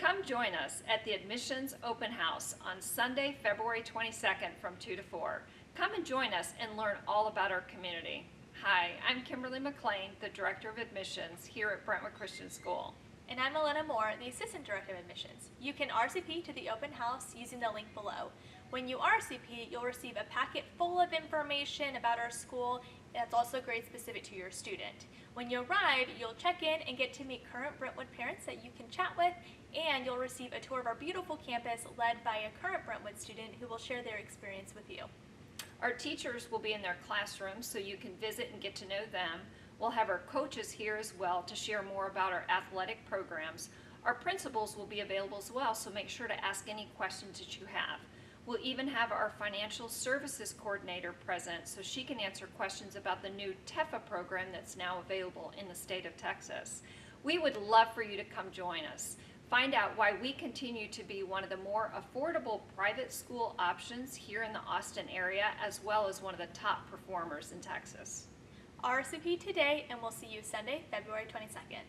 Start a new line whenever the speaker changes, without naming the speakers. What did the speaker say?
Come join us at the Admissions Open House on Sunday, February 22nd from 2 to 4. Come and join us and learn all about our community. Hi, I'm Kimberly McLean, the Director of Admissions here at Brentwood Christian School.
And I'm Elena Moore, the Assistant Director of Admissions. You can RSVP to the open house using the link below. When you RSVP, you'll receive a packet full of information about our school that's also grade specific to your student. When you arrive, you'll check in and get to meet current Brentwood parents that you can chat with, and you'll receive a tour of our beautiful campus led by a current Brentwood student who will share their experience with you.
Our teachers will be in their classrooms so you can visit and get to know them. We'll have our coaches here as well to share more about our athletic programs. Our principals will be available as well, so make sure to ask any questions that you have. We'll even have our financial services coordinator present so she can answer questions about the new TEFA program that's now available in the state of Texas. We would love for you to come join us. Find out why we continue to be one of the more affordable private school options here in the Austin area, as well as one of the top performers in Texas.
RSVP today, and we'll see you Sunday, February 22nd.